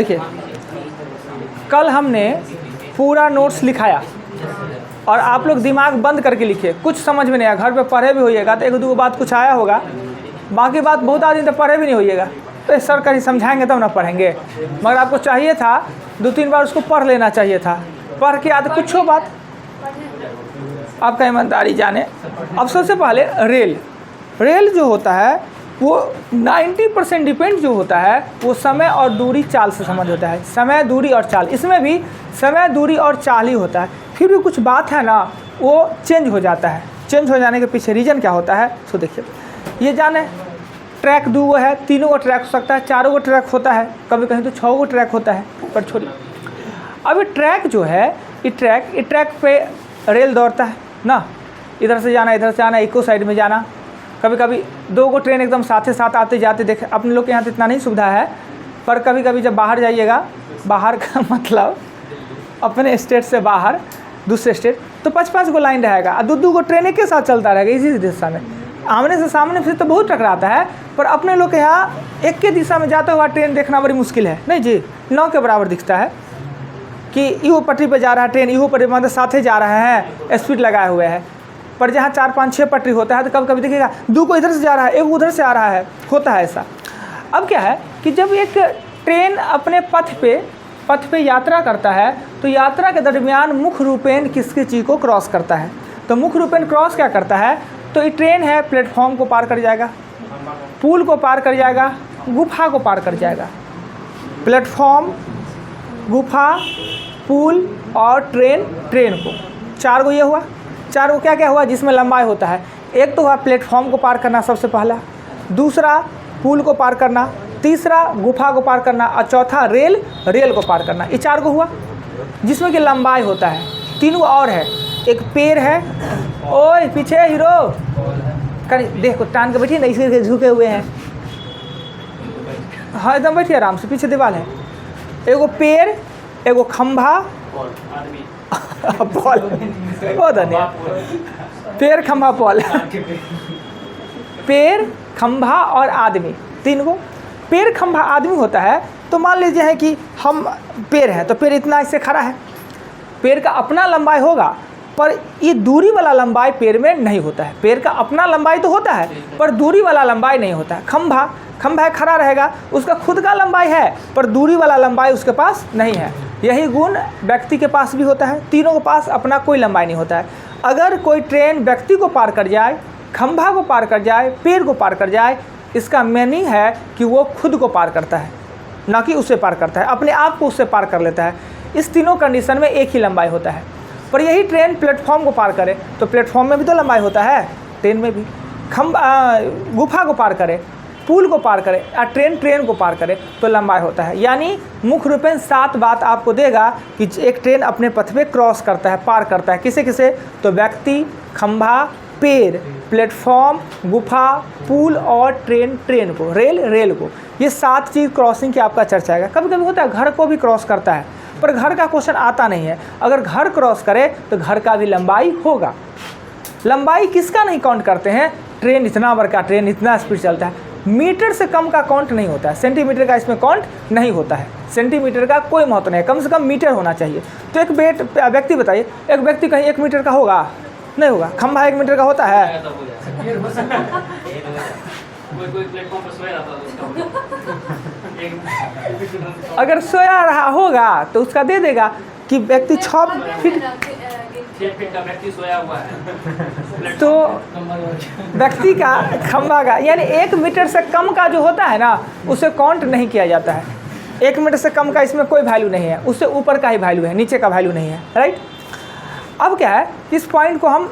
देखिए, कल हमने पूरा नोट्स लिखाया और आप लोग दिमाग बंद करके लिखिए, कुछ समझ में नहीं आया, घर पे पढ़े भी होइएगा तो एक दो बात कुछ आया होगा, बाकी बात बहुत आदमी तो पढ़े भी नहीं होइएगा, तो सर कहीं समझाएंगे तब ना पढ़ेंगे। मगर आपको चाहिए था 2-3 बार उसको पढ़ लेना चाहिए था, पढ़ के याद कुछ हो बात आपका ईमानदारी जाने। अब सबसे पहले रेल जो होता है वो 90% डिपेंड जो होता है वो समय और दूरी चाल से संबंध होता है, समय दूरी और चाल, इसमें भी समय दूरी और चाल ही होता है। फिर भी कुछ बात है ना वो चेंज हो जाता है, चेंज हो जाने के पीछे रीज़न क्या होता है तो देखिए, ये जाने ट्रैक 2 है, 3 गो ट्रैक हो सकता है, 4 गो ट्रैक होता है, कभी कहीं तो 6 गो ट्रैक होता है, पर छोड़िए। अब ये ट्रैक जो है ये ट्रैक पे रेल दौड़ता है ना, इधर से जाना इधर से आना, इको साइड में जाना, कभी कभी 2 गो ट्रेन एकदम साथ साथ आते जाते देखे। अपने लोग के यहाँ तो इतना नहीं सुविधा है, पर कभी कभी जब बाहर जाइएगा, बाहर का मतलब अपने स्टेट से बाहर दूसरे स्टेट, तो 5-5 गो लाइन रहेगा और 2-2 गो ट्रेन एक के साथ चलता रहेगा इसी दिशा में। आमने से सामने से तो बहुत टकराता है, पर अपने लोग के यहाँ एक के दिशा में जाता हुआ ट्रेन देखना बड़ी मुश्किल है, नहीं जी, 9 के बराबर दिखता है कि इहो पटरी पे जा रहा है ट्रेन, इहो पटरी मतलब साथे जा रहे हैं, स्पीड लगाए हुए हैं। पर जहाँ 4-5-6 पटरी होता है तो कभी कभी देखिएगा 2 को इधर से जा रहा है, 1 उधर से आ रहा है, होता है ऐसा। अब क्या है कि जब एक ट्रेन अपने पथ पे यात्रा करता है तो यात्रा के दरमियान मुख्य रूपेण किसकी चीज़ को क्रॉस करता है, तो मुख्य रूपेण क्रॉस क्या करता है, तो ये ट्रेन है प्लेटफॉर्म को पार कर जाएगा, पुल को पार कर जाएगा, गुफा को पार कर जाएगा। प्लेटफॉर्म, गुफा, पुल और ट्रेन को 4 गो ये हुआ। 4 गो क्या क्या हुआ जिसमें लंबाई होता है, एक तो हुआ प्लेटफॉर्म को पार करना सबसे पहला, दूसरा पुल को पार करना, तीसरा गुफा को पार करना और चौथा रेल को पार करना। ये 4 गो हुआ जिसमें कि लंबाई होता है। 3 गो और है, एक पेड़ है, ओए पीछे हीरो कहीं देखो, टान के बैठिए ना, इसी झुके हुए हैं, हाँ एकदम बैठिए आराम से, पीछे दीवार है, एगो पेड़, एगो खंभा, पॉल, बहुत धन्यवाद, पेड़ खंभा पॉल, पेड़ खंभा और आदमी, 3 गो। पेड़ खंभा आदमी होता है तो मान लीजिए है कि हम पेड़ है तो पेड़ इतना इससे खड़ा है, पेड़ का अपना लंबाई होगा, पर ये दूरी वाला लंबाई पेड़ में नहीं होता है। पेड़ का अपना लंबाई तो होता है पर दूरी वाला लंबाई नहीं होता है। खंभा है, खड़ा रहेगा, उसका खुद का लंबाई है पर दूरी वाला लंबाई उसके पास नहीं है। यही गुण व्यक्ति के पास भी होता है, तीनों के पास अपना कोई लंबाई नहीं होता है। अगर कोई ट्रेन व्यक्ति को पार कर जाए, खंभा को पार कर जाए, पेड़ को पार कर जाए, इसका मीनिंग है कि वो खुद को पार करता है, ना कि उसे पार करता है, अपने आप को उससे पार कर लेता है। इस तीनों कंडीशन में एक ही लंबाई होता है। पर यही ट्रेन प्लेटफॉर्म को पार करे तो प्लेटफॉर्म में भी तो लंबाई होता है, ट्रेन में भी। गुफा को पार करे, पुल को पार करे या ट्रेन को पार करे तो लंबाई होता है। यानी मुख्य रूपेण 7 बात आपको देगा कि एक ट्रेन अपने पथ पे क्रॉस करता है, पार करता है। किसे किसे, तो व्यक्ति, खंभा, पेड़, प्लेटफॉर्म, गुफा, पुल और ट्रेन को, रेल को। ये 7 चीज़ क्रॉसिंग की आपका चर्चा आएगा। कभी कभी होता है घर को भी क्रॉस करता है, पर घर का क्वेश्चन आता नहीं है। अगर घर क्रॉस करे तो घर का भी लंबाई होगा। लंबाई किसका नहीं काउंट करते हैं, ट्रेन इतना बड़ा, ट्रेन इतना स्पीड चलता है, मीटर से कम का काउंट नहीं होता है, सेंटीमीटर का इसमें काउंट नहीं होता है। सेंटीमीटर का कोई महत्व नहीं है, कम से कम मीटर होना चाहिए। तो एक व्यक्ति बताइए, एक व्यक्ति कहीं 1 मीटर का होगा, नहीं होगा। खंभा 1 मीटर का होता है, अगर सोया रहा होगा तो उसका दे देगा कि व्यक्ति 6 फीट का व्यक्ति सोया हुआ है, तो व्यक्ति का, खंभा का, यानी 1 मीटर से कम का जो होता है ना उसे काउंट नहीं किया जाता है। 1 मीटर से कम का इसमें कोई वैल्यू नहीं है, उससे ऊपर का ही वैल्यू है, नीचे का वैल्यू नहीं है, राइट। अब क्या है, इस पॉइंट को हम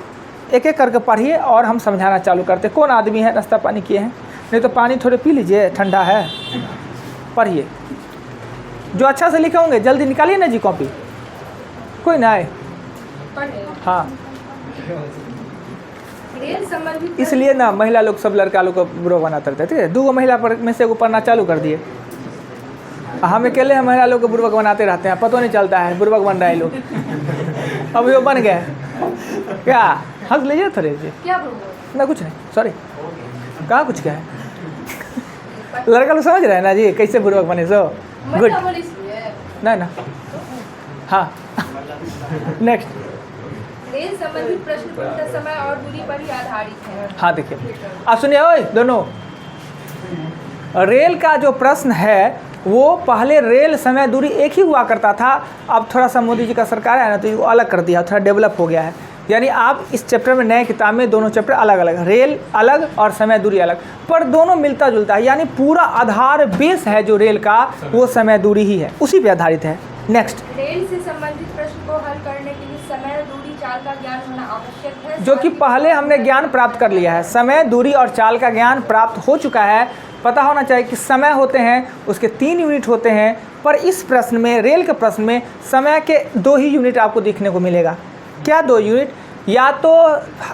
एक एक करके पढ़िए और हम समझाना चालू करते। कौन आदमी है नाश्ता पानी किए हैं, नहीं तो पानी थोड़े पी लीजिए, ठंडा है। पढ़िए, जो अच्छा से लिखे होंगे जल्दी निकालिए ना जी कॉपी, कोई ना आए। हाँ, इसलिए ना महिला लोग सब लड़का लोग को बुरा बनाते रहते थे। 2 महिला पर में से पढ़ना चालू कर दिए, हम अकेले हैं महिला लोग को बुर्बक बनाते रहते हैं, पता नहीं चलता है बुर्बक बन रहे हैं लोग। अब वो बन गए क्या, हंस लीजिए थोड़े जी, ना कुछ नहीं, सॉरी, कहाँ कुछ क्या है, लड़का लोग समझ रहे हैं ना जी कैसे बुर्बक बने सो। गुड, नहीं ना, हाँ नेक्स्ट। रेल संबंधित प्रश्न पूर्णतः समय और दूरी पर ही आधारित है। हाँ देखिए, आप सुनिए ओए दोनों, रेल का जो प्रश्न है वो पहले रेल समय दूरी एक ही हुआ करता था, अब थोड़ा सा मोदी जी का सरकार है ना तो वो अलग कर दिया, थोड़ा डेवलप हो गया है। यानी आप इस चैप्टर में, नए किताब में दोनों चैप्टर अलग अलग, रेल अलग और समय दूरी अलग, पर दोनों मिलता जुलता है। यानी पूरा आधार बेस है जो रेल का वो समय दूरी ही है, उसी पे आधारित है। नेक्स्ट, रेल से संबंधित प्रश्न को हल करने के लिए समय दूरी चाल का ज्ञान होना आवश्यक है, जो कि पहले हमने ज्ञान प्राप्त कर लिया है। समय दूरी और चाल का ज्ञान प्राप्त हो चुका है, पता होना चाहिए कि समय होते हैं उसके 3 यूनिट होते हैं, पर इस प्रश्न में, रेल के प्रश्न में समय के 2 ही यूनिट आपको देखने को मिलेगा। क्या 2 यूनिट? या तो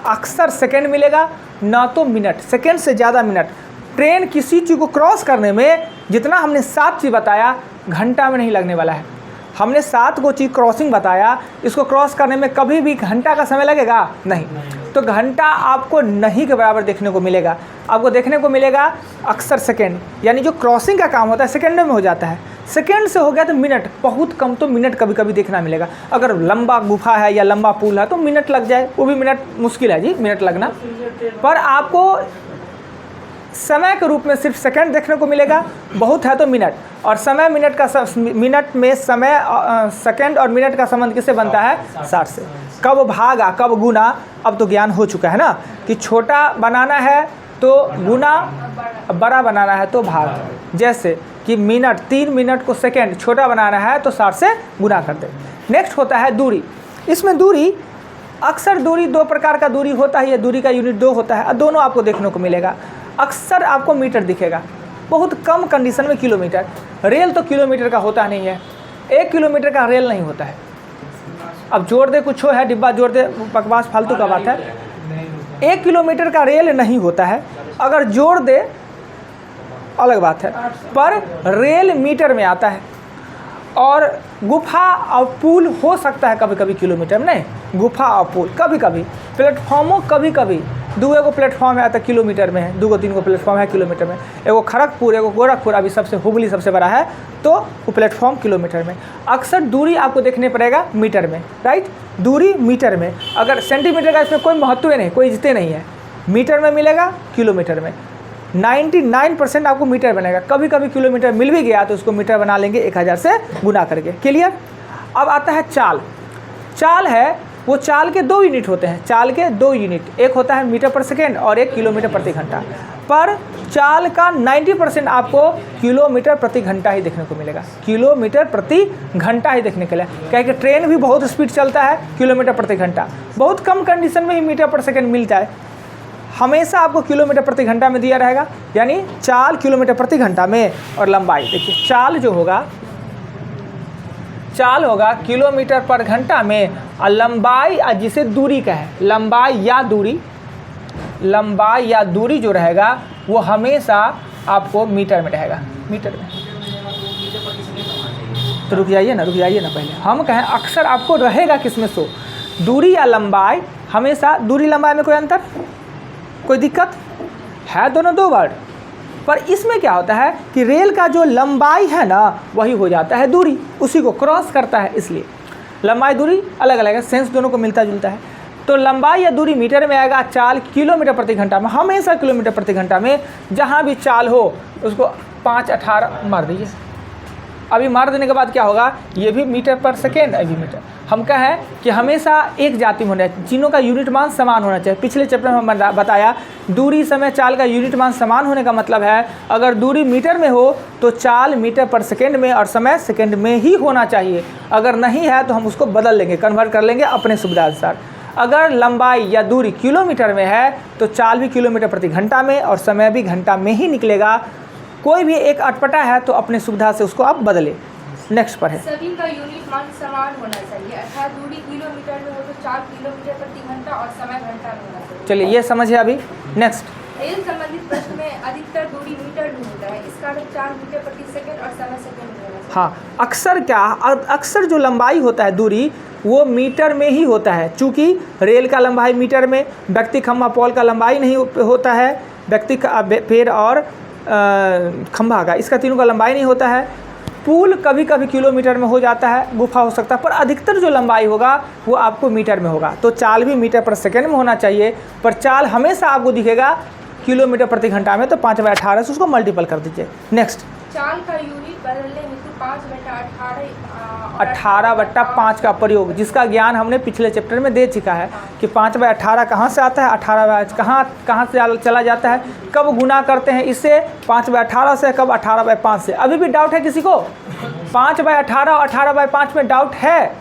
अक्सर सेकंड मिलेगा, ना तो मिनट, सेकंड से ज़्यादा मिनट। ट्रेन किसी चीज़ को क्रॉस करने में जितना हमने 7 चीज़ बताया, घंटा में नहीं लगने वाला है। हमने 7 को चीज़ क्रॉसिंग बताया, इसको क्रॉस करने में कभी भी घंटा का समय लगेगा नहीं, तो घंटा आपको नहीं के बराबर देखने को मिलेगा। आपको देखने को मिलेगा अक्सर सेकंड, यानी जो क्रॉसिंग का काम होता है सेकंड में हो जाता है। सेकंड से हो गया तो मिनट, बहुत कम तो मिनट कभी कभी देखना मिलेगा। अगर लंबा गुफा है या लंबा पुल है तो मिनट लग जाए, वो भी मिनट मुश्किल है जी, मिनट लगना। पर आपको समय के रूप में सिर्फ सेकंड देखने को मिलेगा, बहुत है तो मिनट। और समय मिनट का, मिनट में समय, सेकंड और मिनट का संबंध किससे बनता है? 60 से। कब भागा, कब गुना, अब तो ज्ञान हो चुका है ना कि छोटा बनाना है तो गुना, बड़ा बनाना है तो भाग। जैसे कि मिनट, 3 मिनट को सेकंड, छोटा बनाना है तो 60 से गुना कर दे। नेक्स्ट होता है दूरी। इसमें दूरी, अक्सर दूरी 2 प्रकार का दूरी होता है, ये दूरी का यूनिट 2 होता है, दोनों आपको देखने को मिलेगा। अक्सर आपको मीटर दिखेगा, बहुत कम कंडीशन में किलोमीटर। रेल तो किलोमीटर का होता नहीं है, 1 किलोमीटर का रेल नहीं होता है। अब जोड़ दे कुछ है, डिब्बा जोड़ दे, बकवास फालतू का बात है। 1 किलोमीटर का रेल नहीं होता है, अगर जोड़ दे अलग बात है, पर रेल मीटर में आता है। और गुफा और पुल हो सकता है कभी कभी किलोमीटर में, नहीं, गुफा और पुल कभी कभी, प्लेटफॉर्मों कभी कभी 2 एगो प्लेटफॉर्म है तो किलोमीटर में है, 2 3 गो प्लेटफॉर्म है किलोमीटर में। एगो खड़गपुर, एगो गोरखपुर, अभी सबसे हुबली सबसे बड़ा है तो वो प्लेटफॉर्म किलोमीटर में। अक्सर दूरी आपको देखने पड़ेगा मीटर में, राइट, दूरी मीटर में। अगर सेंटीमीटर का इसमें कोई महत्व नहीं, कोई इज्जत नहीं है, मीटर में मिलेगा, किलोमीटर में। 99% आपको मीटर बनेगा, कभी कभी किलोमीटर मिल भी गया तो उसको मीटर बना लेंगे 1000 से गुना करके। क्लियर? अब आता है चाल। चाल है, वो चाल के 2 यूनिट होते हैं, चाल के 2 यूनिट, एक होता है मीटर पर सेकेंड और एक किलोमीटर प्रति घंटा। पर चाल का 90% आपको किलोमीटर प्रति घंटा ही देखने को मिलेगा, किलोमीटर प्रति घंटा ही देखने के लिए। क्योंकि ट्रेन भी बहुत स्पीड चलता है, किलोमीटर प्रति घंटा, बहुत कम कंडीशन में ही मीटर पर सेकेंड मिलता है, हमेशा आपको किलोमीटर प्रति घंटा में दिया रहेगा। यानी चाल किलोमीटर प्रति घंटा में, और लंबाई देखिए, चाल जो होगा, चाल होगा किलोमीटर पर घंटा में, और लंबाई जिसे दूरी का है, लंबाई या दूरी, लंबाई या दूरी जो रहेगा वो हमेशा आपको मीटर में रहेगा, मीटर में। तो रुक जाइए ना पहले हम कहें अक्सर आपको रहेगा किसमें सो, दूरी या लंबाई, हमेशा दूरी लंबाई में कोई अंतर, कोई दिक्कत है? दोनों 2 वर्ड। पर इसमें क्या होता है कि रेल का जो लंबाई है ना वही हो जाता है दूरी, उसी को क्रॉस करता है, इसलिए लंबाई दूरी अलग अलग है, सेंस दोनों को मिलता जुलता है। तो लंबाई या दूरी मीटर में आएगा, चाल किलोमीटर प्रति घंटा में, हमेशा किलोमीटर प्रति घंटा में। जहाँ भी चाल हो उसको 5 18 मार दीजिए। अभी मार देने के बाद क्या होगा, ये भी मीटर पर सेकेंड, अभी मीटर। हम कहें कि हमेशा एक जाति में होना चाहिए, तीनों का यूनिट मान समान होना चाहिए। पिछले चैप्टर में हमने बताया दूरी, समय, चाल का यूनिट मान समान होने का मतलब है अगर दूरी मीटर में हो तो चाल मीटर पर सेकेंड में और समय सेकेंड में ही होना चाहिए। अगर नहीं है तो हम उसको बदल लेंगे, कन्वर्ट कर लेंगे अपने सुविधा अनुसार। अगर लंबाई या दूरी किलोमीटर में है तो चाल भी किलोमीटर प्रति घंटा में और समय भी घंटा में ही निकलेगा। कोई भी एक अटपटा है तो अपने सुविधा से उसको आप बदले। नेक्स्ट पर है, सभी का यूनिट मान समान होना चाहिए, अर्थात दूरी किलोमीटर में हो तो चाल किलोमीटर प्रति घंटा और समय घंटा में होना चाहिए। चलिए ये समझिए अभी। नेक्स्ट, रेल संबंधित प्रश्न में अधिकतर दूरी मीटर में होता है, इस कारण चाल मीटर प्रति सेकंड और समय सेकंड में होना चाहिए। हाँ, अक्सर क्या, अक्सर जो लंबाई होता है दूरी वो मीटर में ही होता है, चूँकि रेल का लंबाई मीटर में, व्यक्ति, खंभा, पोल का लंबाई नहीं होता है, व्यक्ति का पेड़ और खंभा का, इसका तीनों का लंबाई नहीं होता है। पुल कभी कभी किलोमीटर में हो जाता है, गुफा हो सकता है, पर अधिकतर जो लंबाई होगा वो आपको मीटर में होगा। तो चाल भी मीटर पर सेकेंड में होना चाहिए, पर चाल हमेशा आपको दिखेगा किलोमीटर प्रति घंटा में। तो 5/18 से उसको मल्टीपल कर दीजिए। नेक्स्ट, चाल का यूनिट बदलने हेतु 18/5 का प्रयोग, जिसका ज्ञान हमने पिछले चैप्टर में दे चुका है कि 5/18 कहाँ से आता है, 18 कहाँ से चला जाता है, कब गुना करते हैं इससे 5/18 से, कब 18/5 से। अभी भी डाउट है किसी को? 5/18 और 18/5 में डाउट है?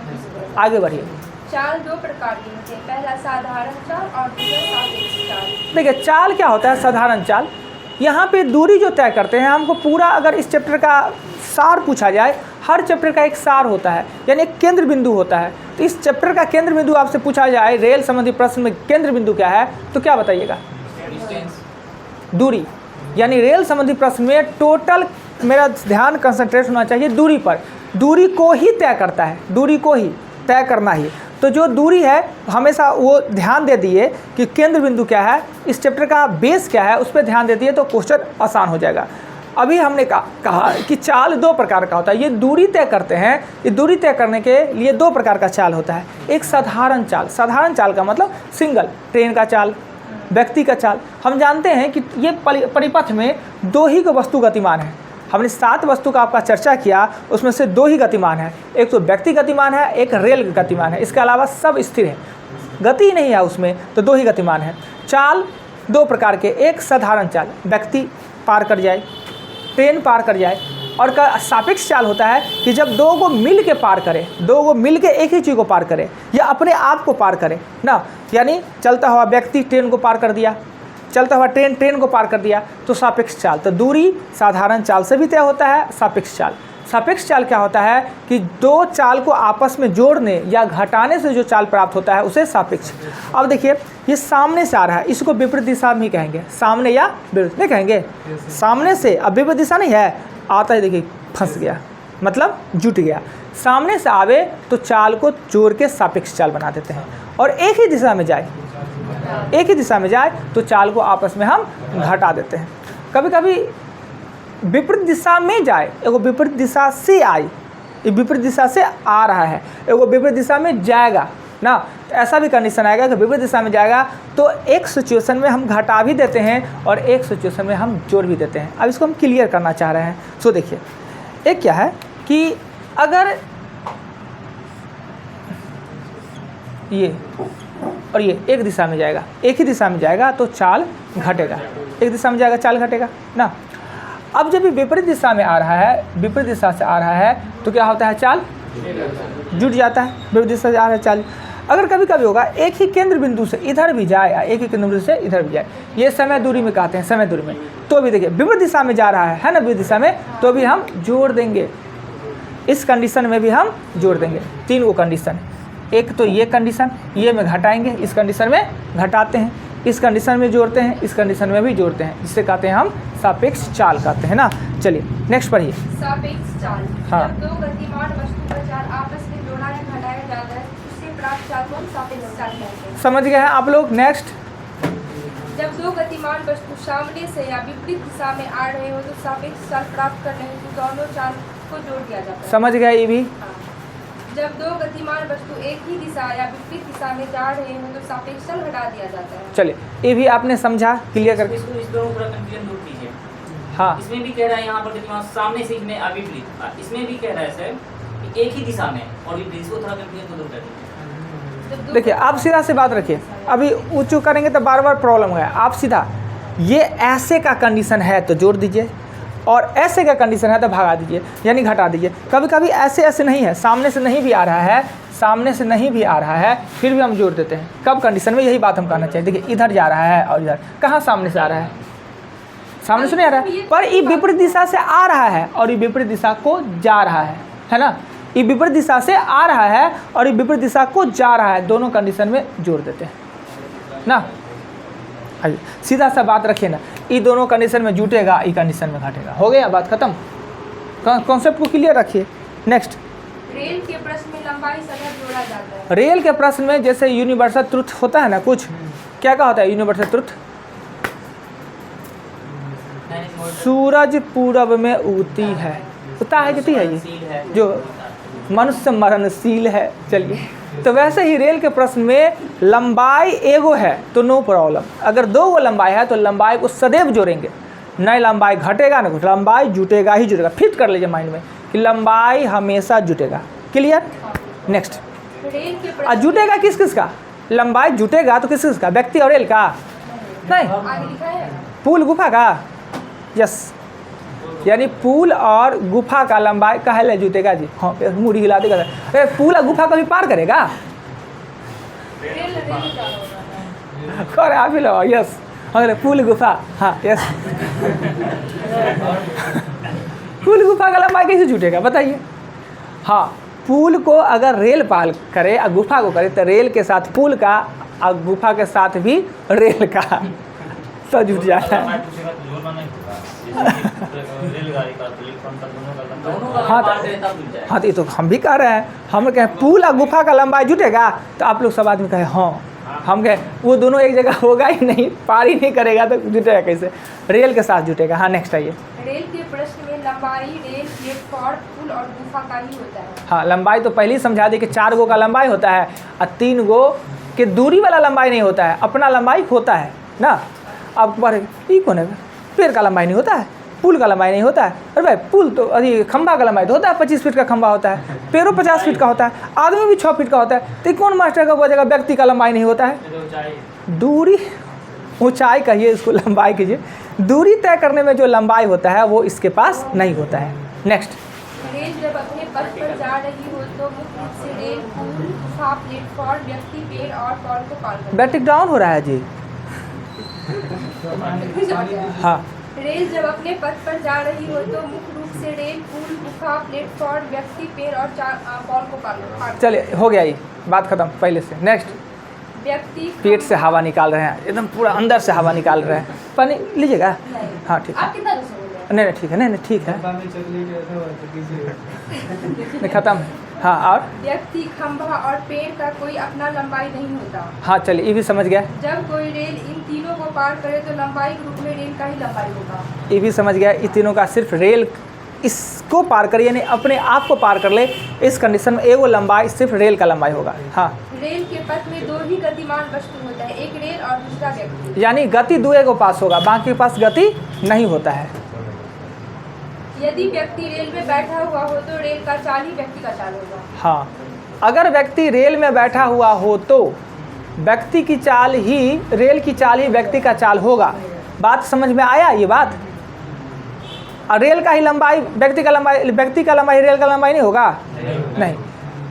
आगे बढ़िए। चाल दो प्रकार की होती है, पहला साधारण चाल और दूसरा सापेक्ष चाल। देखिए, चाल क्या होता है? साधारण चाल, यहाँ पे दूरी जो तय करते हैं हमको पूरा, अगर इस चैप्टर का सार पूछा जाए, हर चैप्टर का एक सार होता है, यानी एक केंद्र बिंदु होता है। तो इस चैप्टर का केंद्र बिंदु आपसे पूछा जाए, रेल संबंधी प्रश्न में केंद्र बिंदु क्या है, तो क्या बताइएगा? दूरी। यानी रेल संबंधी प्रश्न में टोटल मेरा ध्यान कंसंट्रेट होना चाहिए दूरी पर। दूरी को ही तय करता है, दूरी को ही तय करना ही। तो जो दूरी है हमेशा वो ध्यान दे दिए कि केंद्र बिंदु क्या है, इस चैप्टर का बेस क्या है, उस पर ध्यान दे दिए तो क्वेश्चन आसान हो जाएगा। अभी हमने कहा कि चाल दो प्रकार का होता है। ये दूरी तय करते हैं, ये दूरी तय करने के लिए दो प्रकार का चाल होता है। एक साधारण चाल, साधारण चाल का मतलब सिंगल, ट्रेन का चाल, व्यक्ति का चाल। हम जानते हैं कि ये परिपथ में दो ही वस्तु गतिमान है। हमने 7 वस्तु का आपका चर्चा किया, उसमें से 2 ही गतिमान है, एक तो व्यक्ति गतिमान है, एक रेल गतिमान है, इसके अलावा सब स्थिर है, गति नहीं है उसमें, तो 2 ही गतिमान है। चाल दो प्रकार के, एक साधारण चाल, व्यक्ति पार कर जाए, ट्रेन पार कर जाए, और का सापेक्ष चाल होता है कि जब 2 को मिल के पार करे, 2 को मिल के एक ही चीज़ को पार करे या अपने आप को पार करे ना। यानी चलता हुआ व्यक्ति ट्रेन को पार कर दिया, चलता हुआ ट्रेन को पार कर दिया, तो सापेक्ष चाल। तो दूरी साधारण चाल से भी तय होता है। सापेक्ष चाल, सापेक्ष चाल क्या होता है कि 2 चाल को आपस में जोड़ने या घटाने से जो चाल प्राप्त होता है उसे सापेक्ष। अब देखिए, ये सामने से आ रहा है, इसको विपरीत दिशा में ही कहेंगे, सामने या विपरीत नहीं कहेंगे, सामने से। अब विपरीत दिशा नहीं है, आता है, देखिए फंस गया, मतलब जुट गया। सामने से आवे तो चाल को जोड़ के सापेक्ष चाल बना देते हैं, और एक ही दिशा में जाए, एक ही दिशा में जाए तो चाल को आपस में हम घटा देते हैं। कभी कभी विपरीत दिशा में जाए, एगो विपरीत दिशा से आई, ये विपरीत दिशा से आ रहा है, एगो विपरीत दिशा में जाएगा ना, तो ऐसा भी कंडीशन आएगा कि विपरीत दिशा में जाएगा तो एक सिचुएशन में हम घटा भी देते हैं और एक सिचुएशन में हम जोड़ भी देते हैं। अब इसको हम क्लियर करना चाह रहे हैं। सो देखिए, एक क्या है कि अगर ये और ये एक दिशा में जाएगा, एक ही दिशा में जाएगा तो चाल घटेगा, एक दिशा में जाएगा चाल घटेगा ना। अब जब ये विपरीत दिशा में आ रहा है, विपरीत दिशा से आ रहा है, तो क्या होता है, चाल जुट जाता है। विपरीत दिशा से आ रहा है चाल। अगर कभी कभी होगा एक ही केंद्र बिंदु से इधर भी जाए या एक ही केंद्र बिंदु से इधर भी जाए, ये समय दूरी में कहते हैं, समय दूरी में, तो भी देखिए विपरीत दिशा में जा रहा है ना, विपरीत दिशा में, तो भी हम जोड़ देंगे, इस कंडीशन में भी हम जोड़ देंगे। 3 को कंडीशन, एक तो ये कंडीशन, ये में घटाएंगे, इस कंडीशन में घटाते हैं, इस कंडीशन में जोड़ते हैं, इस कंडीशन में भी जोड़ते हैं, जिससे कहते हैं हम सापेक्ष चाल कहते हैं ना। चलिए नेक्स्ट पढ़िए। सापेक्ष चाल, हाँ। जब 2 गतिमान वस्तु का चाल आपस में जोड़ा या घटाया जाता है, उससे प्राप्त चाल को हम सापेक्ष चाल कहते हैं। समझ गए हैं आप लोग? नेक्स्ट, जब 2 गतिमान वस्तु सामने से या विपरीत दिशा में आ रहे हो तो सापेक्ष चाल प्राप्त करने हेतु दोनों चाल को जोड़ दिया जाता है। समझ गए ये भी? हाँ। जब 2 गतिमान वस्तु एक ही दिशा या विपरीत दिशा में जा रहे हो तो सापेक्ष चाल घटा दिया जाता है। चलिए, ये भी आपने समझा, क्लियर करके। इसको इस दोनों पूरा कंफ्यूजन दूर कीजिए। हाँ, इसमें भी कह रहा है यहाँ पर गतिमान सामने से, इसमें अविपरीत, इसमें भी कह रहा है सर कि एक ही दिशा में, और विपरीत को थोड़ा कंफ्यूजन दूर कर दीजिए। देखिए आप सीधा से बात रखिए, अभी ऊँचू करेंगे तो बार बार प्रॉब्लम होगा। आप सीधा ये ऐसे का कंडीशन है तो जोड़ दीजिए, और ऐसे का कंडीशन है तो भगा दीजिए, यानी घटा दीजिए। कभी कभी ऐसे नहीं है, सामने से नहीं भी आ रहा है, सामने से नहीं भी आ रहा है, फिर भी हम जोड़ देते हैं। कब कंडीशन में, यही बात हम कहना चाहिए। देखिए इधर जा रहा है और इधर, कहाँ सामने से आ रहा है, सामने से नहीं आ रहा है, पर ये विपरीत दिशा से आ रहा है और ये विपरीत दिशा को जा रहा है ना। ये विपरीत दिशा से आ रहा है और ये विपरीत दिशा को जा रहा है, दोनों कंडीशन में जोड़ देते हैं ना। आइए सीधा सा बात रखिए ना, ये दोनों कंडीशन में जुटेगा, ये कंडीशन में घटेगा, हो गया बात खत्म। कॉन्सेप्ट को क्लियर रखिए। नेक्स्ट, रेल के प्रश्न में लंबाई सतह जोड़ा जाता है। रेल के प्रश्न में जैसे यूनिवर्सल ट्रुथ होता है ना, कुछ क्या होता है यूनिवर्सल ट्रुथ, सूरज पूरब में उगती है, कुत्ता है कितनी है ये सील है जो मनुष्य मरणशील है। चलिए, तो वैसे ही रेल के प्रश्न में लंबाई एगो है तो नो प्रॉब्लम, अगर 2 गो लंबाई है तो लंबाई को सदैव जोड़ेंगे, नई लंबाई घटेगा ना कुछ, लंबाई जुटेगा ही जुटेगा। फिट कर लीजिए माइंड में कि लंबाई हमेशा जुटेगा। क्लियर? नेक्स्ट, रेल के और जुटेगा किस किस का? लंबाई जुटेगा तो किस किस का? व्यक्ति और रेल का नहीं, आगे लिखा है पुल गुफा का। यस, यानी पुल और गुफा का लंबाई कहले जुटेगा जी। हाँ, मुड़ी हिला देगा। अरे पुल और गुफा कभी पार करेगा? रेल का होगा। अरे आप ही लो। यस, अरे पुल गुफा, हाँ यस। पुल गुफा का लंबाई कैसे जुटेगा बताइए? हाँ, पुल को अगर रेल पार करे और गुफा को करे तो रेल के साथ पुल का और गुफा के साथ भी रेल का तो जुट जाता है। दोनों का हाँ पार करे तब जुट जाएगा। हाँ, तो ये तो हम भी कह रहे हैं। हम कहें पुल और गुफा का लंबाई जुटेगा तो आप लोग सब आदमी कहे हाँ। हम कहें वो दोनों एक जगह होगा ही नहीं, पार ही नहीं करेगा तो जुटेगा कैसे? रेल के साथ जुटेगा। हाँ, नेक्स्ट आइए। रेल के प्रश्न में लंबाई रेल प्लेटफॉर्म पुल और गुफा का ही होता है। हाँ, लंबाई तो पहले ही समझा दी कि 4 गो का लंबाई होता है और 3 गो के दूरी वाला लंबाई नहीं होता है, अपना लंबाई होता है ना। अब पर ये कौन है? पेड़ का लंबाई नहीं होता है, पुल का लंबाई नहीं होता है। अरे भाई, पुल तो अभी खंभा का लंबाई तो होता है, 25 फीट का खंभा होता है, पेड़ों 50 फीट का होता है, आदमी भी 6 फीट का होता है। तो कौन मास्टर का बोलेगा व्यक्ति का लंबाई नहीं होता है? दूरी, ऊंचाई कहिए इसको, लंबाई कीजिए। दूरी तय करने में जो लंबाई होता है वो इसके पास नहीं होता है। नेक्स्ट, रेल जब अपने पथ पर जा रही हो तो मुख्य रूप से रेल पुल गुफा प्लेटफॉर्म व्यक्ति पेड़ और पॉल को पार करता बैटिक डाउन हो रहा है जी। है। हाँ, रेल जब अपने पथ पर जा रही हो तो मुख्य रूप से रेल पुल गुफा प्लेटफॉर्म व्यक्ति पेड़ और पॉल को पार चलिए हो गया, ये बात खत्म पहले से। नेक्स्ट, व्यक्ति पेट से हवा निकाल रहे हैं, एकदम पूरा अंदर से हवा निकाल रहे हैं। पानी लीजिएगा? हाँ ठीक है। आप कितना दूर से बोल रहे हैं? नहीं ठीक है, नहीं ठीक है, नहीं खत्म। हाँ, और व्यक्ति खंभा और पेड़ का कोई अपना लंबाई नहीं होता। हाँ चलिए, ये भी समझ गया। जब कोई रेल इन तीनों को पार करे तो लंबाई के रूप में रेल का ही लंबाई होगा। ये भी समझ गया। इन तीनों का सिर्फ रेल इसको पार करे, यानी अपने आप को पार कर ले, इस कंडीशन में एगो लंबाई सिर्फ रेल का लंबाई होगा। हाँ, रेल के पथ में 2 ही गतिमान वस्तु होता है, एक रेल और दूसरा व्यक्ति। यानी गति 2 को पास होगा, बाकी के पास गति नहीं होता है। यदि व्यक्ति रेल में बैठा हुआ हो तो रेल का चाल ही व्यक्ति का चाल होगा। हाँ, अगर व्यक्ति रेल में बैठा हुआ हो तो व्यक्ति की चाल ही, रेल की चाल ही व्यक्ति का चाल होगा। बात समझ में आया ये बात? और रेल का ही लंबाई व्यक्ति का लंबाई, व्यक्ति का लंबाई रेल का लंबाई नहीं होगा? नहीं,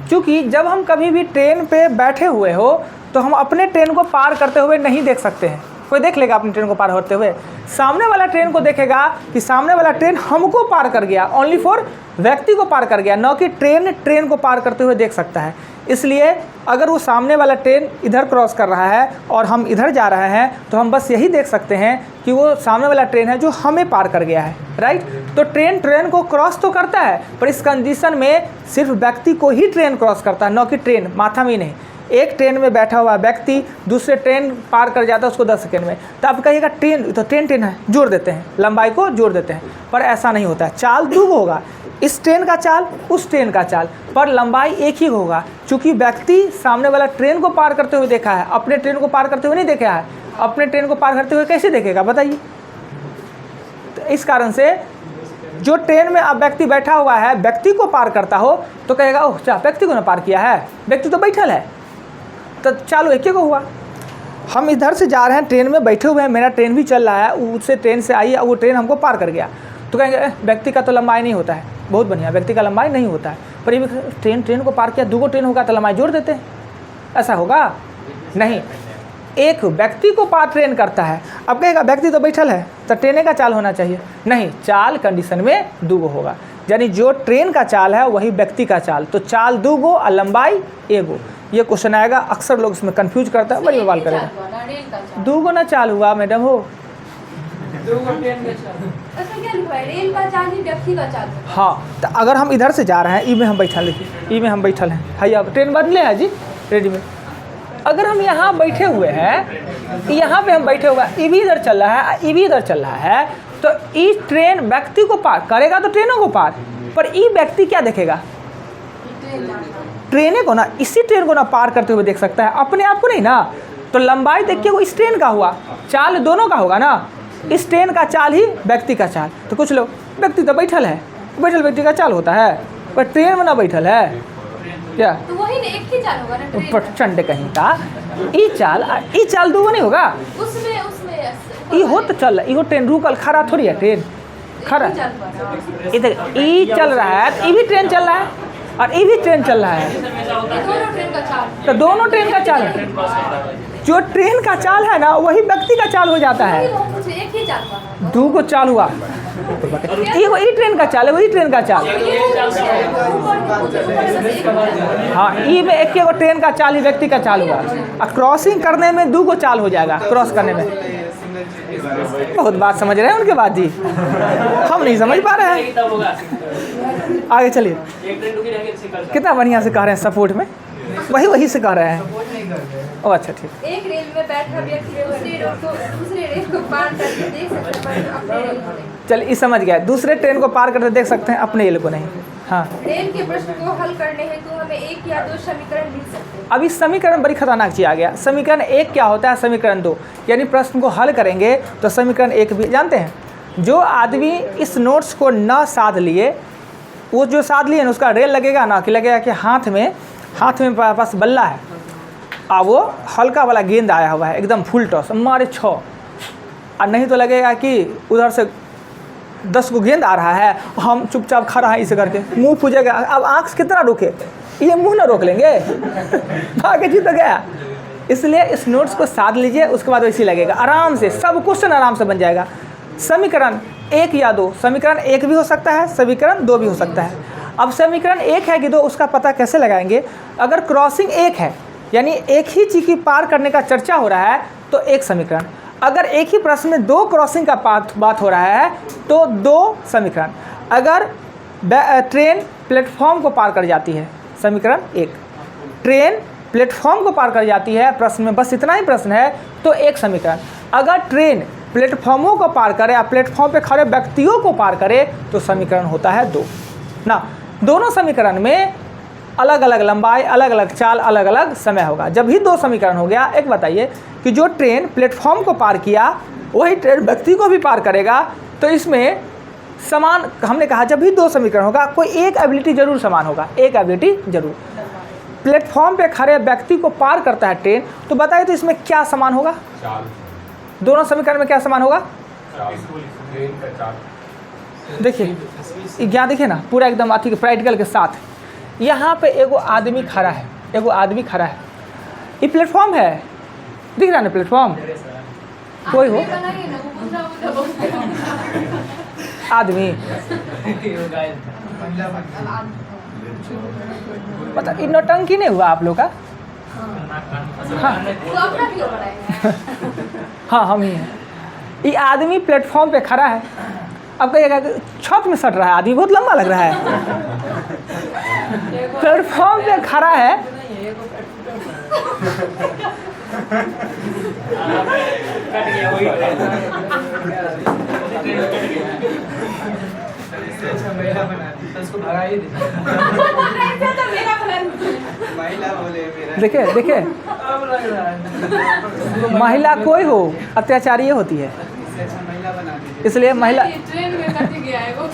क्योंकि जब हम कभी भी ट्रेन पे बैठे हुए हो तो हम अपने ट्रेन को पार करते हुए नहीं देख सकते हैं। कोई देख लेगा अपनी ट्रेन को पार होते हुए? सामने वाला ट्रेन को देखेगा कि सामने वाला ट्रेन हमको पार कर गया, ओनली फॉर व्यक्ति को पार कर गया, न कि ट्रेन को पार करते हुए देख सकता है। इसलिए अगर वो सामने वाला ट्रेन इधर क्रॉस कर रहा है और हम इधर जा रहे हैं तो हम बस यही देख सकते हैं कि वो सामने वाला ट्रेन है जो हमें पार कर गया है, राइट। तो ट्रेन को क्रॉस तो करता है, पर इस कंडीशन में सिर्फ व्यक्ति को ही ट्रेन क्रॉस करता है, न कि ट्रेन माथा में नहीं। एक ट्रेन में बैठा हुआ व्यक्ति दूसरे ट्रेन पार कर जाता है उसको 10 सेकंड में, तो आप कहिएगा ट्रेन तो ट्रेन है, जोड़ देते हैं, लंबाई को जोड़ देते हैं, पर ऐसा नहीं होता है। चाल 2 होगा, इस ट्रेन का चाल, उस ट्रेन का चाल, पर लंबाई एक ही होगा। चूँकि व्यक्ति सामने वाला ट्रेन को पार करते हुए देखा है, अपने ट्रेन को पार करते हुए नहीं देखा है। अपने ट्रेन को पार करते हुए कैसे देखेगा बताइए? तो इस कारण से जो ट्रेन में अब व्यक्ति बैठा हुआ है, व्यक्ति को पार करता हो तो कहेगा ओह अच्छा, व्यक्ति को ना पार किया है, व्यक्ति तो बैठल है, तो चालू एक को हुआ। हम इधर से जा रहे हैं, ट्रेन में बैठे हुए हैं, मेरा ट्रेन भी चल रहा है, उससे ट्रेन से आई और वो ट्रेन हमको पार कर गया, तो कहेंगे व्यक्ति का तो लंबाई नहीं होता है। बहुत बढ़िया, व्यक्ति का लंबाई नहीं होता है, पर ये ट्रेन को पार किया, 2 ट्रेन होगा तो लंबाई जोड़ देते हैं, ऐसा होगा नहीं। एक व्यक्ति को पार ट्रेन करता है, अब कहेगा व्यक्ति तो बैठल है तो ट्रेन का चाल होना चाहिए, नहीं, चाल कंडीशन में 2 होगा। यानी जो ट्रेन का चाल है वही व्यक्ति का चाल, तो चाल 2 और लंबाई 1। ये क्वेश्चन आएगा, अक्सर लोग इसमें कंफ्यूज करता है, बड़ी सवाल करेगा। 2 ना चाल हुआ मैडम हो, 2 ट्रेन का चाल, उसमें क्या लिखा है? रेल का चाल ही व्यक्ति का चाल। हाँ, तो अगर हम इधर से जा रहे हैं, ई में हम बैठल, देखिए ई में हम बैठल हैं, हाई अब ट्रेन बदले हैं जी रेडी में। अगर हम यहाँ बैठे हुए हैं, यहाँ पे हम बैठे हुए हैं, ई भी इधर चल रहा है, ई भी इधर चल रहा है, तो इस ट्रेन व्यक्ति को पार करेगा तो ट्रेनों को पार, पर ई व्यक्ति क्या देखेगा? ट्रेन को ना, इसी ट्रेन को ना पार करते हुए देख सकता है, अपने आप को नहीं ना। तो लंबाई देखिए वो इस ट्रेन का हुआ, चाल दोनों का होगा ना। इस ट्रेन का चाल ही व्यक्ति का चाल। तो कुछ लोग, व्यक्ति तो बैठल है, बैठल व्यक्ति का चाल होता है, पर ट्रेन में ना बैठल है क्या? तो वही ना, एक ही चाल होगा ना ट्रेन में। प्रचंड कहीं का ई चाल दो नहीं होगा। उसमें ई हो तो चल, ई हो ट्रेन रुकल खड़ा थोड़ी है, ट्रेन खड़ा एक ही चाल होगा। इधर ई चल रहा है, तो ई भी ट्रेन चल रहा है और ई भी ट्रेन चल रहा है, दोनों ट्रेन का चाल। तो दोनों ट्रेन का चाल है। जो ट्रेन का चाल है ना वही व्यक्ति का चाल हो जाता है। एक ही चाल होगा। दो को चाल हुआ, एगो ई ट्रेन का चाल है, वही ट्रेन का चाल। हाँ, ई में एक एगो ट्रेन का चाल ही व्यक्ति का चाल हुआ, और क्रॉसिंग करने में दो को चाल हो जाएगा। क्रॉस करने में बहुत बात समझ रहे हैं उनके बाद जी, हम नहीं समझ पा रहे हैं। आगे चलिए, कितना बढ़िया से कह रहे हैं, सपोर्ट में वही से कह रहे हैं। ओ अच्छा ठीक। एक रेल में बैठा व्यक्ति दूसरे रेल को पार करके देख सकता है, अपने रेल को नहीं। चलिए इस समझ गया, दूसरे ट्रेन को पार करते देख सकते हैं, अपने रेल को नहीं। हाँ, रेल के प्रश्न को हल करने हेतु हमें एक या दो समीकरण मिल सकते हैं। अब इस समीकरण बड़ी खतरनाक चीज आ गया। समीकरण एक क्या होता है, समीकरण दो, यानी प्रश्न को हल करेंगे तो समीकरण एक भी जानते हैं। जो आदमी इस नोट्स को न साध लिए, वो जो साध लिए ना उसका रेल लगेगा ना, कि लगेगा कि हाथ में पास बल्ला है और वो हल्का वाला गेंद आया हुआ है, एकदम फुल टॉस मारे 6, और नहीं तो लगेगा कि उधर से 10 को गेंद आ रहा है, हम चुपचाप खड़ा है इसे करके, मुंह फूजेगा। अब आँख से कितना रोके, ये मुंह ना रोक लेंगे, भागे जी तो गया। इसलिए इस नोट्स को साध लीजिए, उसके बाद वैसे लगेगा, आराम से सब क्वेश्चन आराम से बन जाएगा। समीकरण एक या दो, समीकरण एक भी हो सकता है, समीकरण दो भी हो सकता है। अब समीकरण एक है कि दो, उसका पता कैसे लगाएंगे? अगर क्रॉसिंग एक है, यानी एक ही चीज़ की पार करने का चर्चा हो रहा है, तो एक समीकरण। अगर एक ही प्रश्न में दो क्रॉसिंग का बात हो रहा है, तो दो समीकरण। अगर ट्रेन प्लेटफॉर्म को पार कर जाती है, समीकरण एक। ट्रेन प्लेटफॉर्म को पार कर जाती है, प्रश्न में बस इतना ही प्रश्न है, तो एक समीकरण। अगर ट्रेन प्लेटफॉर्मों को पार करे या प्लेटफॉर्म पे खड़े व्यक्तियों को पार करे, तो समीकरण होता है दो ना। दोनों समीकरण में अलग अलग लंबाई, अलग अलग चाल, अलग अलग समय होगा। जब ही दो समीकरण हो गया, एक बताइए कि जो ट्रेन प्लेटफॉर्म को पार किया वही ट्रेन व्यक्ति को भी पार करेगा, तो इसमें समान, हमने कहा जब भी दो समीकरण होगा कोई एक एबिलिटी जरूर समान होगा, एक एबिलिटी जरूर। प्लेटफॉर्म पे खड़े व्यक्ति को पार करता है ट्रेन, तो बताइए तो इसमें क्या समान होगा? दोनों समीकरण में क्या समान होगा? देखिए यहाँ देखिए ना, पूरा एकदम अथी प्रैक्टिकल के साथ। यहाँ पे एगो आदमी खड़ा है, एगो आदमी खड़ा है, ये प्लेटफॉर्म है, दिख रहा है ना प्लेटफॉर्म? कोई हो आदमी, मतलब इन नौटंकी नहीं हुआ आप लोग का? हाँ हम ही हैं। ये आदमी प्लेटफॉर्म पे खड़ा है, अब कहिएगा छत में सट रहा है, आदमी बहुत लंबा लग रहा है। प्लेटफॉर्म पे खड़ा है, देखिए देखिए, महिला कोई हो अत्याचारी होती है, इसलिए महिला ट्रेन में कट गया है वो।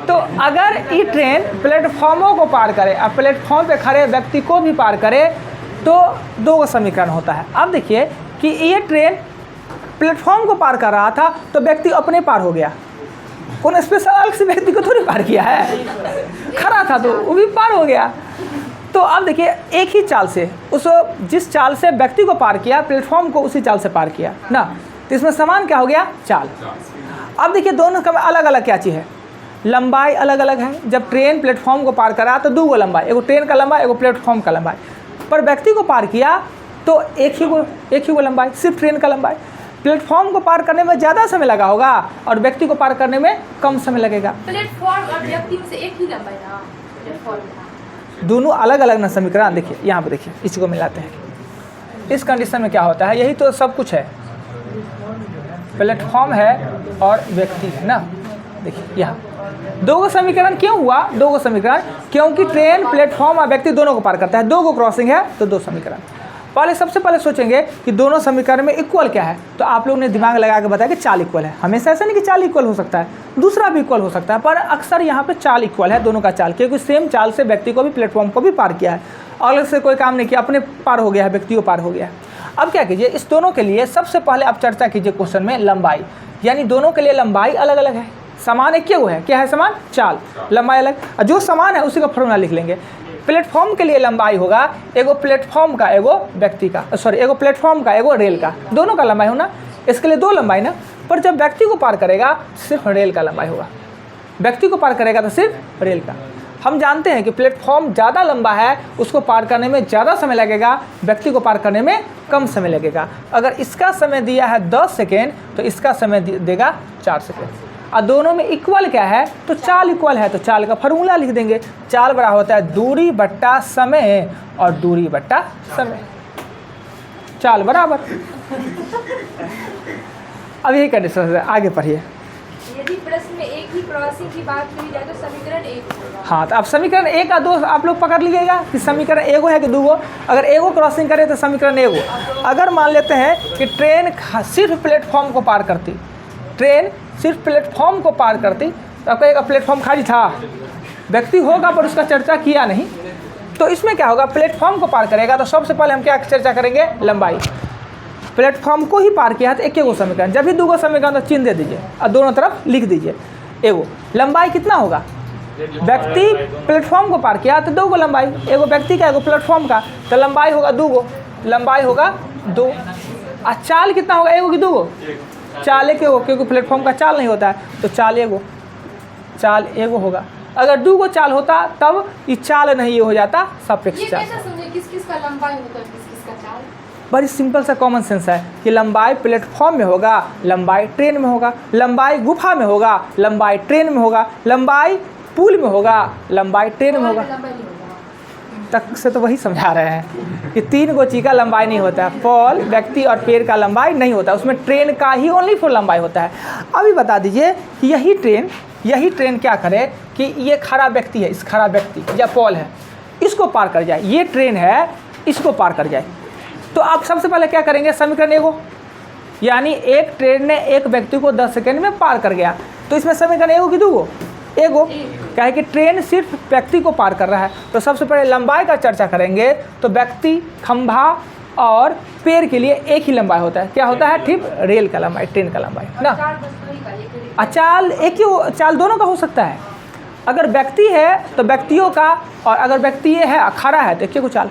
तो अगर ये ट्रेन प्लेटफॉर्मों को पार करे और प्लेटफॉर्म पे खड़े व्यक्ति को भी पार करे, तो दो समीकरण होता है। अब देखिए कि ये ट्रेन प्लेटफॉर्म को पार कर रहा था, तो व्यक्ति अपने पार हो गया, कौन स्पेशल अलग से व्यक्ति को थोड़ी पार किया है, खड़ा था तो वो भी पार हो गया। तो अब देखिए एक ही चाल से, उस जिस चाल से व्यक्ति को पार किया, प्लेटफॉर्म को उसी चाल से पार किया ना, तो इसमें समान क्या हो गया? चाल। अब देखिए दोनों का अलग अलग क्या चीज़ है, लंबाई अलग अलग है। जब ट्रेन प्लेटफॉर्म को पार करा तो दो गो लंबाई, एगो ट्रेन का लंबाई, एगो प्लेटफॉर्म का लंबाई। पर व्यक्ति को पार किया तो एक ही गो लंबाई, सिर्फ ट्रेन का लंबाई। प्लेटफॉर्म को पार करने में ज़्यादा समय लगा होगा और व्यक्ति को पार करने में कम समय लगेगा। प्लेटफॉर्म और व्यक्ति में से एक ही लंबाई ना, प्लेटफॉर्म दोनों अलग अलग ना समीकरण। देखिए यहाँ पे देखिए, इसी को मिलाते हैं। इस कंडीशन में क्या होता है, यही तो सब कुछ है। प्लेटफॉर्म है और व्यक्ति है ना। देखिए यहाँ दो गो समीकरण क्यों हुआ, दो गो समीकरण क्योंकि ट्रेन, प्लेटफॉर्म और व्यक्ति दोनों को पार करता है। दो गो क्रॉसिंग है तो दो समीकरण। पहले सबसे पहले सोचेंगे कि दोनों समीकरण में इक्वल क्या है, तो आप लोग ने दिमाग लगा के बताया कि चाल इक्वल है। हमेशा ऐसा नहीं कि चाल इक्वल हो सकता है, दूसरा भी इक्वल हो सकता है, पर अक्सर यहाँ पे चाल इक्वल है, दोनों का चाल, क्योंकि सेम चाल से व्यक्ति को भी प्लेटफॉर्म को भी पार किया है, अलग से कोई काम नहीं किया, अपने पार हो गया है, व्यक्ति को पार हो गया है। अब क्या कीजिए, इस दोनों के लिए सबसे पहले आप चर्चा कीजिए क्वेश्चन में लंबाई, यानी दोनों के लिए लंबाई अलग अलग है, समान एक क्यों है, क्या है समान, चाल, लंबाई अलग, और जो समान है उसी का फॉर्मूला लिख लेंगे। प्लेटफॉर्म के लिए लंबाई होगा एगो प्लेटफॉर्म का एगो व्यक्ति का, सॉरी एगो प्लेटफॉर्म का एगो रेल का, दोनों का लंबाई होना, इसके लिए दो लंबाई ना, पर जब व्यक्ति को पार करेगा सिर्फ रेल का लंबाई होगा, व्यक्ति को पार करेगा तो सिर्फ रेल का। हम जानते हैं कि प्लेटफॉर्म ज़्यादा लंबा है, उसको पार करने में ज़्यादा समय लगेगा, व्यक्ति को पार करने में कम समय लगेगा। अगर इसका समय दिया है 10 सेकेंड तो इसका समय देगा 4 सेकेंड, और दोनों में इक्वल क्या है, तो चाल इक्वल है, तो चाल का फॉर्मूला लिख देंगे। चाल बराबर होता है दूरी बट्टा समय और दूरी बट्टा समय, चाल बराबर। अब यही कंडीशन है, आगे पढ़िए। यदि प्रश्न में एक ही क्रॉसिंग की बात करी जाए तो समीकरण एक होगा। हाँ, तो अब समीकरण एक का दो आप लोग पकड़ लीजिएगा कि समीकरण एगो है कि दूगो। अगर एगो क्रॉसिंग करे तो समीकरण एगो। अगर मान लेते हैं कि ट्रेन सिर्फ प्लेटफॉर्म को पार करती, ट्रेन सिर्फ प्लेटफॉर्म को पार करती, तो आपका एक प्लेटफॉर्म खाली था, व्यक्ति होगा पर उसका चर्चा किया नहीं, तो इसमें क्या होगा, प्लेटफॉर्म को पार करेगा तो सबसे पहले हम क्या चर्चा करेंगे, लंबाई। प्लेटफॉर्म को ही पार किया तो एक एगो समीकरण, जब भी दूगो समीकरण तो चिन्ह दे दीजिए और दोनों तरफ लिख दीजिए एगो। लंबाई कितना होगा, व्यक्ति प्लेटफॉर्म को पार किया तो दो गो लंबाई, एगो व्यक्ति का एगो प्लेटफॉर्म का, तो लंबाई होगा दूगो, लंबाई होगा दो। और चाल कितना होगा, एगो की दूगो, चाल एक एगो, क्योंकि प्लेटफॉर्म का चाल नहीं होता है तो चाल एगो, चाल एगो होगा। अगर दूगो चाल होता तब ये चाल नहीं, ये हो जाता सापेक्ष चाल। किस किस का लंबाई होता है, किस किस का चाल? बड़ी सिंपल सा कॉमन सेंस है कि लंबाई प्लेटफॉर्म में होगा, लंबाई ट्रेन में होगा, लंबाई गुफा में होगा, लंबाई ट्रेन में होगा, लंबाई पुल में होगा, लंबाई ट्रेन में होगा। तक से तो वही समझा रहे हैं कि तीन गो चीज़ का लंबाई नहीं होता है, पॉल, व्यक्ति और पेड़ का लंबाई नहीं होता, उसमें ट्रेन का ही ओनली फॉर लंबाई होता है। अभी बता दीजिए कि यही ट्रेन क्या करे कि ये खड़ा व्यक्ति है, इस खड़ा व्यक्ति या पॉल है, इसको पार कर जाए, ये ट्रेन है इसको पार कर जाए, तो आप सबसे पहले क्या करेंगे, समीकरण एगो, यानी एक ट्रेन ने एक व्यक्ति को 10 सेकेंड में पार कर गया, तो इसमें समीकरण एगो की दूगो, एगो, क्या है कि ट्रेन सिर्फ व्यक्ति को पार कर रहा है, तो सबसे पहले लंबाई का चर्चा करेंगे, तो व्यक्ति, खंभा और पेड़ के लिए एक ही लंबाई होता है, क्या होता है, ठीक, रेल का लंबाई, ट्रेन का लंबाई ना। चाल एक ही, चाल दोनों का हो सकता है, अगर व्यक्ति है तो व्यक्तियों का, और अगर व्यक्ति ये है खड़ा है तो एक को चाल,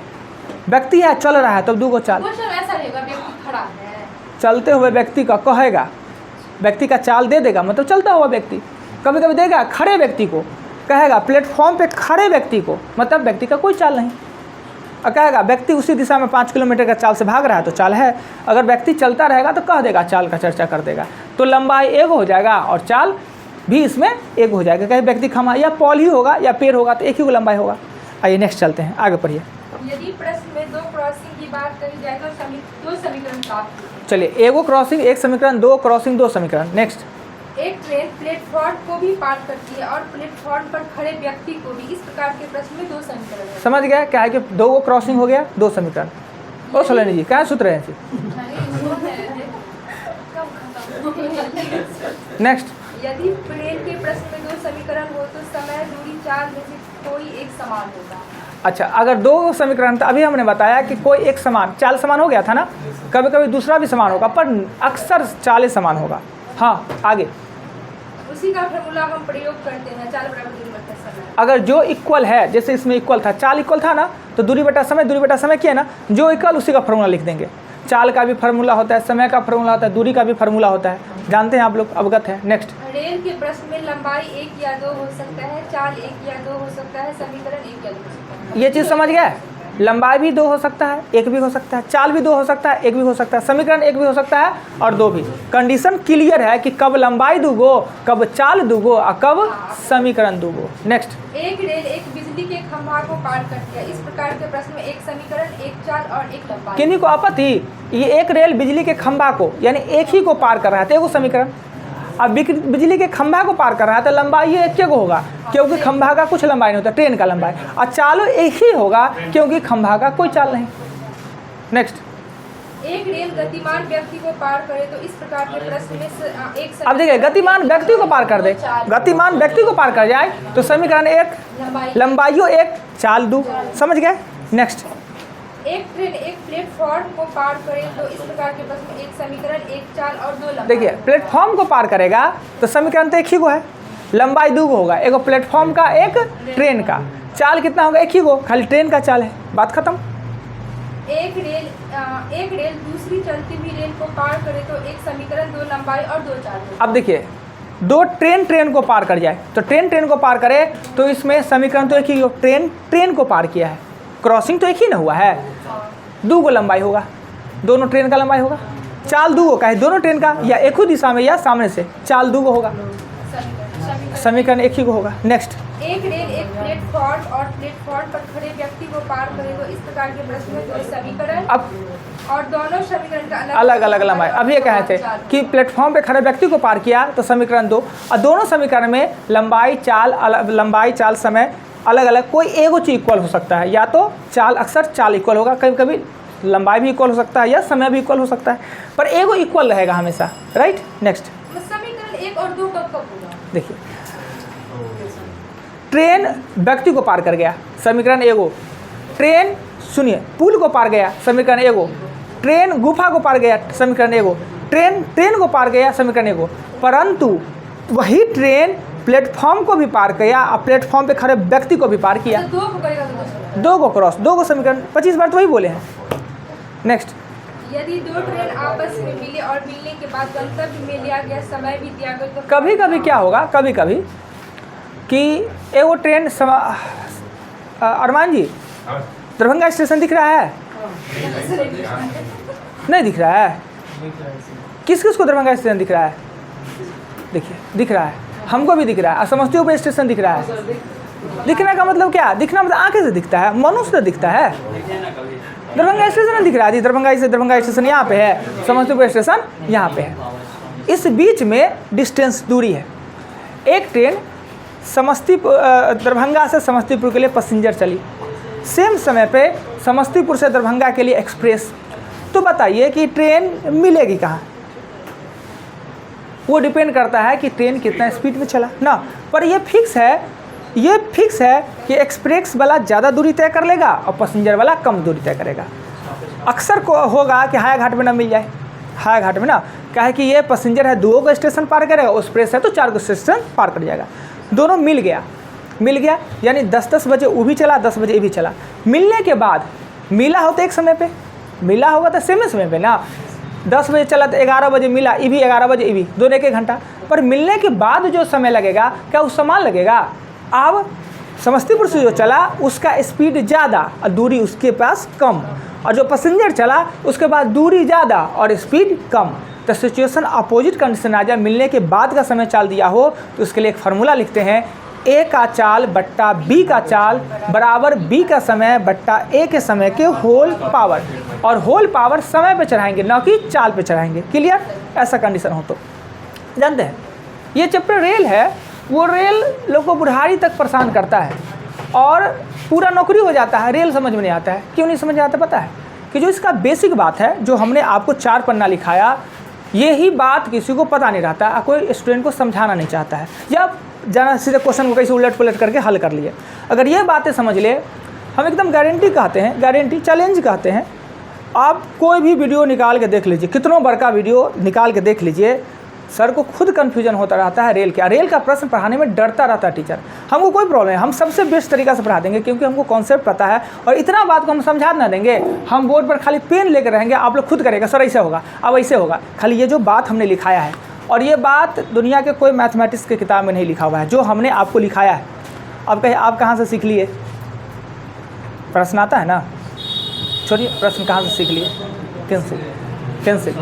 व्यक्ति है चल रहा है तब दूगो चाल। ऐसा रहेगा, व्यक्ति खड़ा है, चलते हुए व्यक्ति का कहेगा, व्यक्ति का चाल दे देगा, मतलब चलता हुआ व्यक्ति, कभी कभी देगा खड़े व्यक्ति को, कहेगा प्लेटफॉर्म पे खड़े व्यक्ति को, मतलब व्यक्ति का कोई चाल नहीं, और कहेगा व्यक्ति उसी दिशा में 5 किलोमीटर का चाल से भाग रहा है तो चाल है, अगर व्यक्ति चलता रहेगा तो कह देगा, चाल का चर्चा कर देगा, तो लंबाई एक हो जाएगा और चाल भी इसमें एक हो जाएगा, कहीं व्यक्ति खमा या पॉल ही होगा या पेड़ होगा तो एक ही लंबाई होगा। आइए नेक्स्ट चलते हैं, आगे पढ़िए। यदि प्रश्न में दो क्रॉसिंग की बात करी जाए तो दो समीकरण प्राप्त होते हैं। चलिए, एगो क्रॉसिंग एक समीकरण, दो क्रॉसिंग दो समीकरण। नेक्स्ट, एक ट्रेन प्लेटफॉर्म को भी पार करती है और प्लेटफॉर्म पर खड़े व्यक्ति को भी, इस प्रकार के प्रश्न में दो समीकरण हैं। समझ गया क्या है कि दो गो क्रॉसिंग हो गया, दो समीकरण। ओ सोलेनी जी क्या सूत्र है? नेक्स्ट, यदि ट्रेन के प्रश्न में दो समीकरण हो तो समय, दूरी, चाल में से कोई एक समान होगा। अच्छा, अगर दो समीकरण, तो अभी हमने बताया कि कोई एक समान, चाल समान हो गया था ना, कभी कभी दूसरा भी समान होगा, पर अक्सर चाल समान होगा। हाँ, आगे उसी का फॉर्मूला हम प्रयोग करते हैं, चाल बराबर दूरी बटा समय। अगर जो इक्वल है, जैसे इसमें इक्वल था, चाल इक्वल था ना, तो दूरी बटा समय किया ना, जो इक्वल उसी का फॉर्मूला लिख देंगे। चाल का भी फार्मूला होता है, समय का फार्मूला होता है, दूरी का भी फार्मूला होता है, जानते हैं आप लोग, अवगत है। नेक्स्ट, रेल के प्रश्न में लंबाई 1 या 2 हो सकता है, चाल 1 या 2 हो सकता है, समीकरण 1 या 2 हो सकता है। ये चीज़ समझ गया? लंबाई भी 2 हो सकता है, 1 भी हो सकता है, चाल भी 2 हो सकता है, 1 भी हो सकता है, समीकरण 1 भी हो सकता है और 2 भी। कंडीशन क्लियर है कि कब लंबाई दूगो, कब चाल दूगो और कब समीकरण दूगो। नेक्स्ट, एक रेल एक बिजली के खंभा को पार कर दिया। इस प्रकार के प्रश्न में एक समीकरण, एक चाल और एक लंबाई। किन्हीं को आपत्ति, ये एक रेल बिजली के खंभा को यानी एक ही को पार कर रहा है, तो एगो समीकरण। अब बिजली के खंभा को पार कर रहा है तो लंबाई ये एक को होगा, क्योंकि खंभा का कुछ लंबाई नहीं होता, ट्रेन का लंबाई। और चालो एक ही होगा क्योंकि खंभा का कोई चाल नहीं। नेक्स्ट, एक रेल गतिमान व्यक्ति को पार करे तो इस प्रकार के प्रश्न में एक अब देखिए गतिमान व्यक्ति को पार कर दे, गतिमान व्यक्ति को पार कर जाए तो समीकरण एक, लंबाइयों एक, चाल दो। समझ गए? नेक्स्ट, एक ट्रेन एक प्लेटफॉर्म को पार करे तो इस प्रकार के प्रश्न में एक समीकरण, एक चाल और दो लंबाई। देखिए प्लेटफॉर्म को पार करेगा तो समीकरण तो एक ही को है, लंबाई दो को होगा, एक प्लेटफॉर्म का एक ट्रेन का। चाल कितना होगा? एक ही को, खाली ट्रेन का चाल है, बात खत्म। एक रेल दूसरी चलती हुई रेल को पार करे तो एक समीकरण, दो लंबाई और दो चाल। अब देखिए दो ट्रेन को पार कर जाए तो ट्रेन को पार करे तो इसमें समीकरण तो एक ही हो, ट्रेन को पार किया है, क्रॉसिंग तो एक ही ना हुआ है, दो को लंबाई होगा, दोनों ट्रेन का लंबाई होगा। चाल दो को, कहे दोनों ट्रेन का या एक ही दिशा में या सामने से, चाल दो को होगा, समीकरण एक ही को होगा। नेक्स्ट, एक रेल एक प्लेटफॉर्म और प्लेटफॉर्म पर खड़े व्यक्ति को पार करे तो इस प्रकार के प्रश्न में दो समीकरण अब और दोनों समीकरण का अलग अलग लंबाई। अब ये कहे थे कि प्लेटफॉर्म पे खड़े व्यक्ति को पार किया तो समीकरण दो, और दोनों समीकरण में लंबाई चाल समय अलग अलग, कोई एगो चीज इक्वल हो सकता है, या तो चाल, अक्सर चाल इक्वल होगा, कभी कभी लंबाई भी इक्वल हो सकता है या समय भी इक्वल हो सकता है, पर एगो इक्वल रहेगा हमेशा। राइट? नेक्स्ट, समीकरण एक और दो कब होगा? देखिए ट्रेन व्यक्ति को पार कर गया, समीकरण एगो। ट्रेन, सुनिए, पुल को पार गया, समीकरण एगो। ट्रेन गुफा को पार गया, समीकरण एगो। ट्रेन को पार गया, समीकरण एगो। परंतु वही ट्रेन प्लेटफॉर्म को भी पार किया और प्लेटफॉर्म पे खड़े व्यक्ति को भी पार किया, तो दो को करेगा तो दो। दो को क्रॉस, दो को समीकरण 25 बार तो वही बोले हैं। नेक्स्ट, यदि दो ट्रेन आपस में मिले और मिलने के बाद गंतव्य में लिया गया समय भी दिया गया तो कभी कभी क्या होगा, कभी कभी कि एगो ट्रेन अरमान जी, दरभंगा स्टेशन दिख रहा है? नहीं दिख रहा है? किस किस को दरभंगा स्टेशन दिख रहा है? देखिए दिख रहा है, हमको भी दिख रहा है, और समस्तीपुर स्टेशन दिख रहा है। दिखने का मतलब क्या? दिखना मतलब आंखें से दिखता है, मनुष्य से दिखता है। दरभंगा स्टेशन दिख रहा है, दरभंगा स्टेशन यहाँ पे है, समस्तीपुर स्टेशन यहाँ पे है। इस बीच में डिस्टेंस, दूरी है। एक ट्रेन दरभंगा से समस्तीपुर के लिए पैसेंजर चली, सेम समय पे समस्तीपुर से दरभंगा के लिए एक्सप्रेस। तो बताइए कि ट्रेन मिलेगी कहाँ? वो डिपेंड करता है कि ट्रेन कितना स्पीड में चला ना, पर ये फिक्स है कि एक्सप्रेस वाला ज़्यादा दूरी तय कर लेगा और पैसेंजर वाला कम दूरी तय करेगा। अक्सर को होगा कि हाया घाट में ना मिल जाए, हाया घाट में ना, क्या है कि ये पैसेंजर है 2 को स्टेशन पार करेगा, एक्सप्रेस है तो 4 को स्टेशन पार कर जाएगा। दोनों मिल गया यानी 10-10 बजे वो भी चला, 10 बजे ये भी चला। मिलने के बाद मिला हो तो एक समय पे, मिला होगा तो सेम समय पे ना, 10 बजे चला तो 11 बजे मिला, ये भी 11 बजे, ये भी, दोनों 1 घंटा। पर मिलने के बाद जो समय लगेगा क्या उस समान लगेगा? अब समस्तीपुर से जो चला उसका स्पीड ज़्यादा और दूरी उसके पास कम, और जो पैसेंजर चला उसके बाद दूरी ज़्यादा और स्पीड कम। तो सिचुएशन अपोजिट कंडीशन आ जाए, मिलने के बाद का समय चाल दिया हो तो उसके लिए एक फार्मूला लिखते हैं, ए का चाल बट्टा बी का चाल बराबर बी का समय बट्टा ए के समय के होल पावर, और होल पावर समय पे चढ़ाएंगे ना कि चाल पे चढ़ाएंगे। क्लियर? ऐसा कंडीशन हो तो जानते हैं ये चैप्टर रेल है, वो रेल लोग को बुढ़ारी तक परेशान करता है और पूरा नौकरी हो जाता है, रेल समझ में नहीं आता है। क्यों नहीं समझ में आता? पता है कि जो इसका बेसिक बात है, जो हमने आपको 4 पन्ना लिखाया, यही बात किसी को पता नहीं रहता, कोई स्टूडेंट को समझाना नहीं चाहता है, या जाना सीधे क्वेश्चन को कैसे उलट पुलट करके हल कर लिए। अगर ये बातें समझ ले, हम एकदम गारंटी कहते हैं, गारंटी चैलेंज कहते हैं, आप कोई भी वीडियो निकाल के देख लीजिए, कितनों बड़ा का वीडियो निकाल के देख लीजिए, सर को खुद कन्फ्यूजन होता रहता है रेल का प्रश्न पढ़ाने में डरता रहता है टीचर। हमको कोई प्रॉब्लम है, हम सबसे बेस्ट तरीका से पढ़ा देंगे क्योंकि हमको कॉन्सेप्ट पता है, और इतना बात को हम समझा ना देंगे, हम बोर्ड पर खाली पेन लेकर रहेंगे, आप लोग खुद करेगा सर ऐसे होगा, अब ऐसे होगा। खाली ये जो बात हमने लिखाया है, और ये बात दुनिया के कोई मैथमेटिक्स के किताब में नहीं लिखा हुआ है, जो हमने आपको लिखाया है। अब कहे आप कहाँ से सीख लिए? प्रश्न आता है ना, छोड़िए प्रश्न कहाँ से सीख लिए, कैंसिल